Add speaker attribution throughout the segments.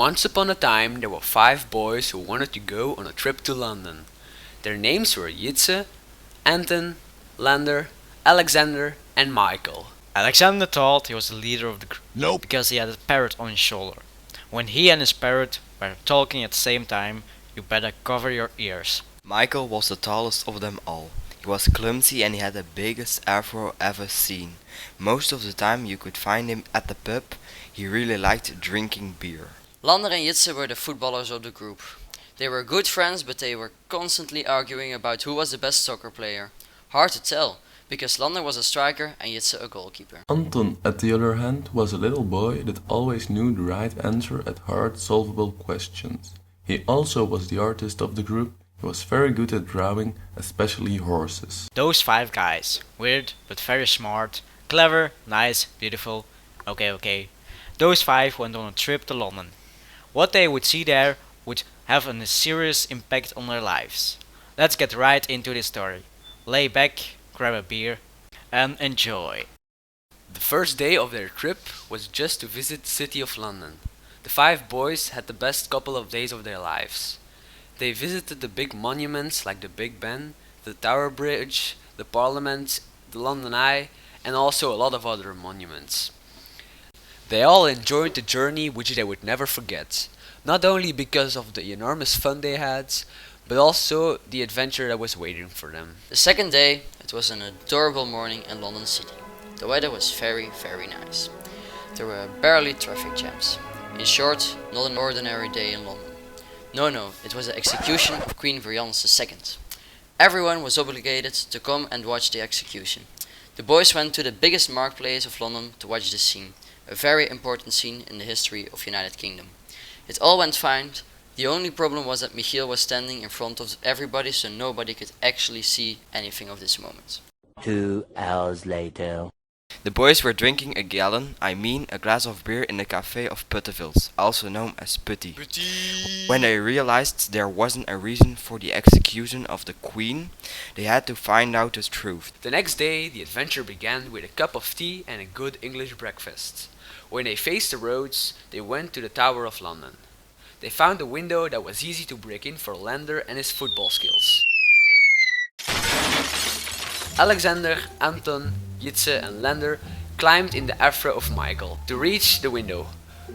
Speaker 1: Once upon a time there were 5 boys who wanted to go on a trip to London. Their names were Jitse, Anton, Lander, Alexander, and Michael.
Speaker 2: Alexander thought he was the leader of the group because he had a parrot on his shoulder. When he and his parrot were talking at the same time, you better cover your ears.
Speaker 3: Michael was the tallest of them all. He was clumsy and he had the biggest afro ever seen. Most of the time you could find him at the pub. He really liked drinking beer.
Speaker 4: Lander and Jitse were the footballers of the group. They were good friends, but they were constantly arguing about who was the best soccer player. Hard to tell, because Lander was a striker and Jitse a goalkeeper.
Speaker 5: Anton, at the other hand, was a little boy that always knew the right answer at hard, solvable questions. He also was the artist of the group. He was very good at drawing, especially horses.
Speaker 2: Those 5 guys, weird but very smart, clever, nice, beautiful. Okay. Those 5 went on a trip to London. What they would see there would have a serious impact on their lives. Let's get right into the story. Lay back, grab a beer, and enjoy.
Speaker 1: The first day of their trip was just to visit the city of London. The 5 boys had the best couple of days of their lives. They visited the big monuments like the Big Ben, the Tower Bridge, the Parliament, the London Eye, and also a lot of other monuments. They all enjoyed the journey which they would never forget, not only because of the enormous fun they had, but also the adventure that was waiting for them.
Speaker 4: The second day, it was an adorable morning in London City. The weather was very, very nice. There were barely traffic jams. In short, not an ordinary day in London. No, it was the execution of Queen Violence II. Everyone was obligated to come and watch the execution. The boys went to the biggest marketplace of London to watch this scene, a very important scene in the history of United Kingdom. It all went fine. The only problem was that Michiel was standing in front of everybody, so nobody could actually see anything of this moment.
Speaker 6: 2 hours later.
Speaker 3: The boys were drinking a glass of beer in the cafe of Puttevils, also known as Putty. When they realized there wasn't a reason for the execution of the Queen, they had to find out the truth.
Speaker 1: The next day, the adventure began with a cup of tea and a good English breakfast. When they faced the roads, they went to the Tower of London. They found a window that was easy to break in for Lander and his football skills. Alexander, Anton, Jitse and Lander climbed in the afro of Michael to reach the window,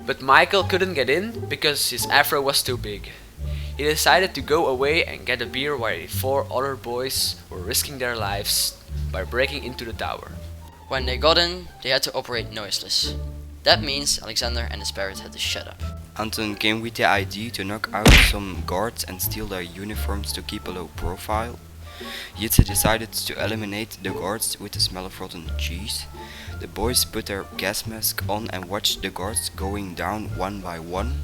Speaker 1: but Michael couldn't get in because his afro was too big. He decided to go away and get a beer while the 4 other boys were risking their lives by breaking into the tower.
Speaker 4: When they got in, they had to operate noiseless. That means Alexander and his parrot had to shut up.
Speaker 3: Anton came with the idea to knock out some guards and steal their uniforms to keep a low profile. Jitse decided to eliminate the guards with the smell of rotten cheese. The boys put their gas mask on and watched the guards going down one by one.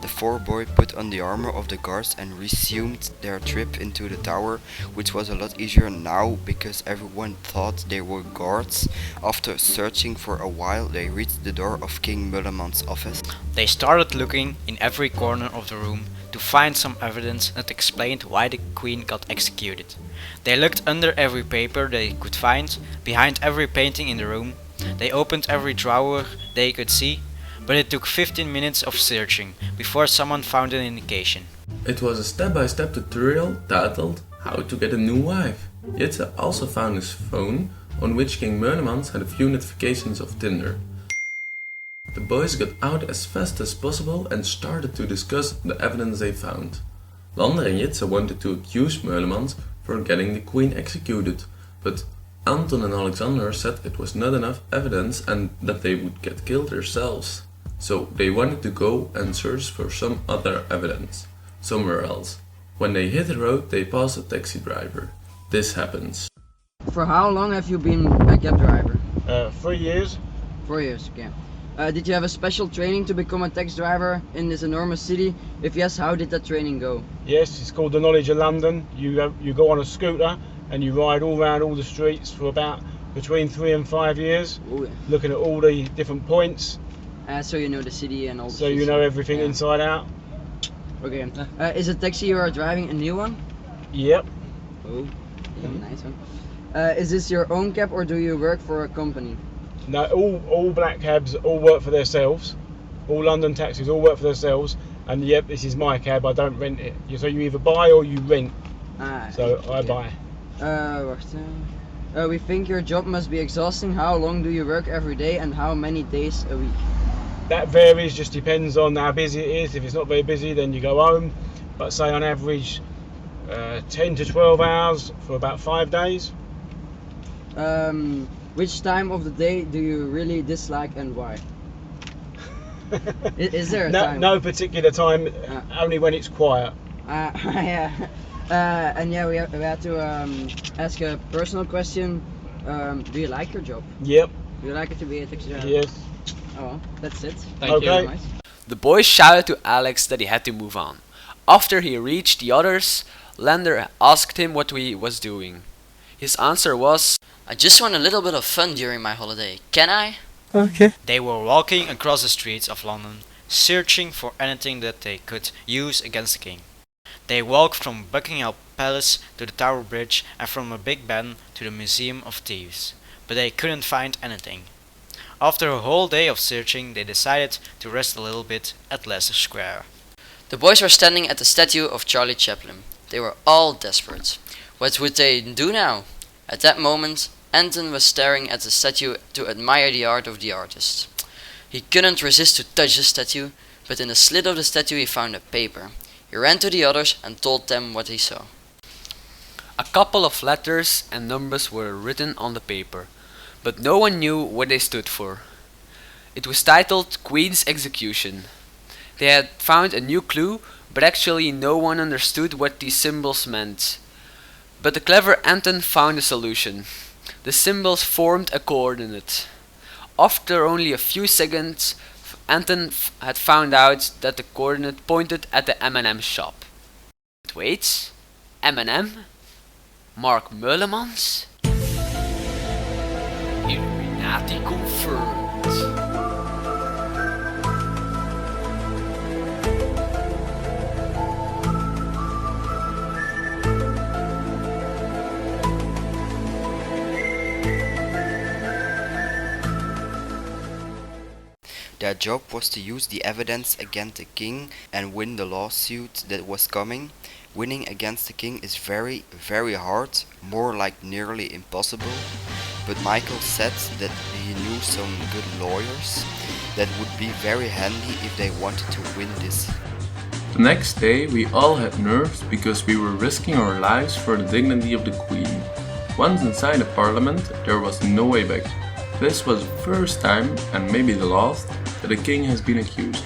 Speaker 3: The 4 boys put on the armor of the guards and resumed their trip into the tower, which was a lot easier now because everyone thought they were guards. After searching for a while, they reached the door of King Mulleman's office.
Speaker 2: They started looking in every corner of the room to find some evidence that explained why the Queen got executed. They looked under every paper they could find, behind every painting in the room. They opened every drawer they could see, but it took 15 minutes of searching before someone found an indication.
Speaker 5: It was a step-by-step tutorial titled How to Get a New Wife. Jitse also found his phone, on which King Meulemans had a few notifications of Tinder. The boys got out as fast as possible and started to discuss the evidence they found. Lander and Jitse wanted to accuse Meulemans for getting the Queen executed, but Anton and Alexander said it was not enough evidence and that they would get killed themselves. So they wanted to go and search for some other evidence, somewhere else. When they hit the road, they passed a taxi driver. This happens.
Speaker 7: For how long have you been a cab driver?
Speaker 8: 3 years.
Speaker 7: 4 years, okay. Did you have a special training to become a taxi driver in this enormous city? If yes, how did that training go?
Speaker 8: Yes, it's called the Knowledge of London. You go on a scooter and you ride all around all the streets for about between 3 and 5 years, looking at all the different points.
Speaker 7: So you know the city and all the
Speaker 8: So you know everything inside out.
Speaker 7: Okay. Is the taxi you are driving a new one?
Speaker 8: Yep.
Speaker 7: Oh, nice one. Is this your own cab or do you work for a company?
Speaker 8: No, all black cabs all work for themselves. All London taxis all work for themselves, and yep, this is my cab. I don't rent it. So you either buy or you rent. So I buy.
Speaker 7: Wacht. We think your job must be exhausting. How long do you work every day, and how many days a week?
Speaker 8: That varies, just depends on how busy it is. If it's not very busy, then you go home. But say on average, 10 to 12 hours for about 5 days.
Speaker 7: Which time of the day do you really dislike and why? Is there a time?
Speaker 8: No particular time, only when it's quiet.
Speaker 7: Yeah. And yeah, we had to ask a personal question. Do you like your job?
Speaker 8: Yep.
Speaker 7: Do you like it to be a taxi driver?
Speaker 8: Yes.
Speaker 7: Oh, well, that's it.
Speaker 2: Thank
Speaker 8: Okay.
Speaker 2: you.
Speaker 7: Very nice.
Speaker 1: The boys shouted to Alex that he had to move on. After he reached the others, Lander asked him what he was doing. His answer was,
Speaker 4: I just want a little bit of fun during my holiday. Can I?
Speaker 2: They were walking across the streets of London, searching for anything that they could use against the king. They walked from Buckingham Palace to the Tower Bridge and from the Big Ben to the Museum of Thieves, but they couldn't find anything. After a whole day of searching, they decided to rest a little bit at Leicester Square.
Speaker 4: The boys were standing at the statue of Charlie Chaplin. They were all desperate. What would they do now? At that moment, Anton was staring at the statue to admire the art of the artist. He couldn't resist to touch the statue, but in the slit of the statue he found a paper. He ran to the others and told them what he saw.
Speaker 1: a couple of letters and numbers were written on the paper, but no one knew what they stood for. It was titled Queen's Execution. They had found a new clue, but actually no one understood what these symbols meant. But the clever Anton found a solution. The symbols formed a coordinate. After only a few seconds, Anton had found out that the coordinate pointed at the M&M shop. But wait, M&M? Mark Meulemans? Illuminati confirmed.
Speaker 3: Their job was to use the evidence against the king and win the lawsuit that was coming. Winning against the king is very, very hard, more like nearly impossible. But Michael said that he knew some good lawyers that would be very handy if they wanted to win this.
Speaker 5: The next day we all had nerves because we were risking our lives for the dignity of the Queen. Once inside the parliament, there was no way back. This was the first time, and maybe the last, that a king has been accused.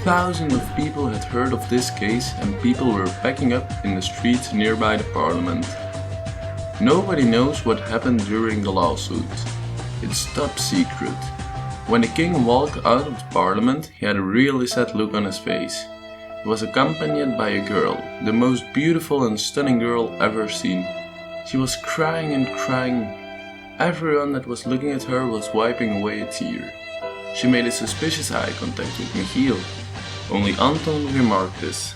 Speaker 5: Thousands of people had heard of this case and people were packing up in the streets nearby the parliament. Nobody knows what happened during the lawsuit. It's top secret. When the king walked out of the parliament, he had a really sad look on his face. He was accompanied by a girl, the most beautiful and stunning girl ever seen. She was crying and crying. Everyone that was looking at her was wiping away a tear. She made a suspicious eye contact with Michiel. Only Anton remarked this.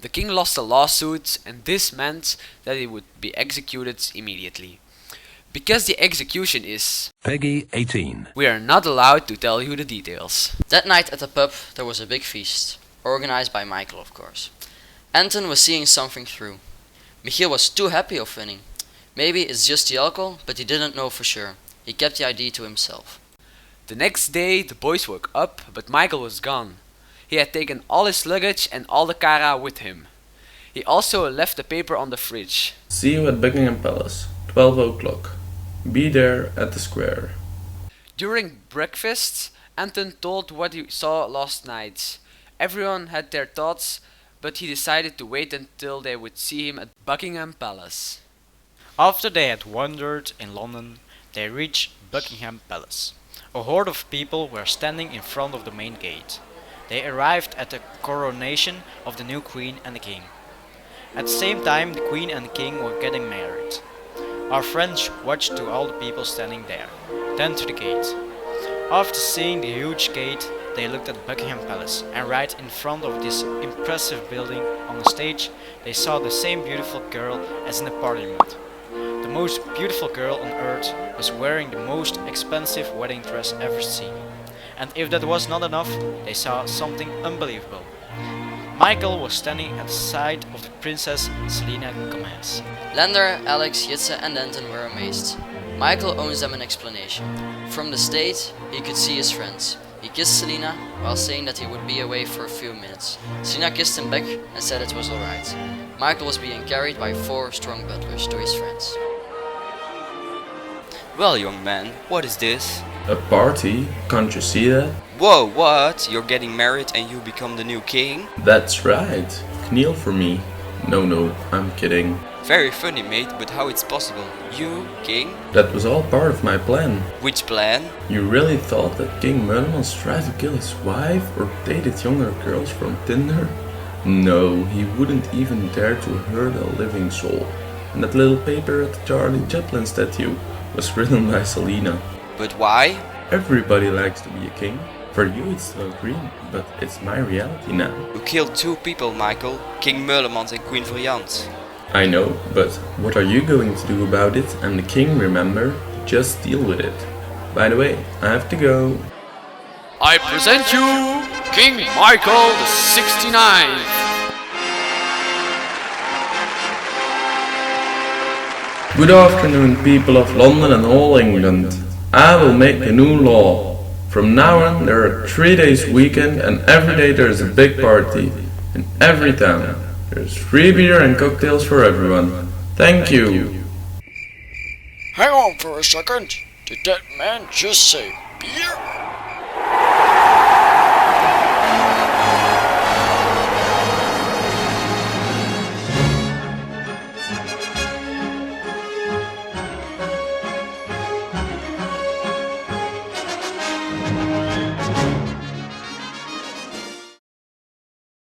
Speaker 1: The king lost the lawsuit, and this meant that he would be executed immediately. Because the execution is
Speaker 9: Peggy 18.
Speaker 1: we are not allowed to tell you the details.
Speaker 4: That night at the pub there was a big feast, organized by Michael of course. Anton was seeing something through. Michiel was too happy of winning. Maybe it's just the alcohol, but he didn't know for sure. He kept the idea to himself.
Speaker 1: The next day the boys woke up, but Michael was gone. He had taken all his luggage and all the kara with him. He also left the paper on the fridge.
Speaker 5: See you at Buckingham Palace, 12 o'clock. Be there at the square.
Speaker 1: During breakfast, Anton told what he saw last night. Everyone had their thoughts, but he decided to wait until they would see him at Buckingham Palace.
Speaker 2: After they had wandered in London, they reached Buckingham Palace. A horde of people were standing in front of the main gate. They arrived at the coronation of the new queen and the king. At the same time, the queen and the king were getting married. Our friends watched to all the people standing there, then to the gate. After seeing the huge gate, they looked at Buckingham Palace, and right in front of this impressive building on the stage, they saw the same beautiful girl as in the parliament. The most beautiful girl on earth was wearing the most expensive wedding dress ever seen. And if that was not enough, they saw something unbelievable. Michael was standing at the side of the Princess Selena Gomez.
Speaker 4: Lander, Alex, Jitse and Denton were amazed. Michael owes them an explanation. From the stage, he could see his friends. He kissed Selena while saying that he would be away for a few minutes. Selena kissed him back and said it was alright. Michael was being carried by 4 strong butlers to his friends.
Speaker 3: Well, young man, what is this?
Speaker 5: A party? Can't you see that?
Speaker 3: Whoa, what? You're getting married and you become the new king?
Speaker 5: That's right. Kneel for me. No, I'm kidding.
Speaker 3: Very funny, mate, but how it's possible? You, king?
Speaker 5: That was all part of my plan.
Speaker 3: Which plan?
Speaker 5: You really thought that King Merlemans tried to kill his wife or dated younger girls from Tinder? No, he wouldn't even dare to hurt a living soul. And that little paper at the Charlie Chaplin statue was written by Selena.
Speaker 3: But why?
Speaker 5: Everybody likes to be a king. For you it's still a dream, but it's my reality now.
Speaker 3: You killed 2 people, Michael. King Merlemans and Queen Valiant.
Speaker 5: I know, but what are you going to do about it? I'm the king, remember? Just deal with it. By the way, I have to go.
Speaker 1: I present you King Michael the 69th.
Speaker 5: Good afternoon, people of London and all England. I will make a new law. From now on there are 3 days weekend and every day there is a big party. In every town. There's free beer and cocktails for everyone. Thank you.
Speaker 9: Hang on for a second. Did that man just say beer?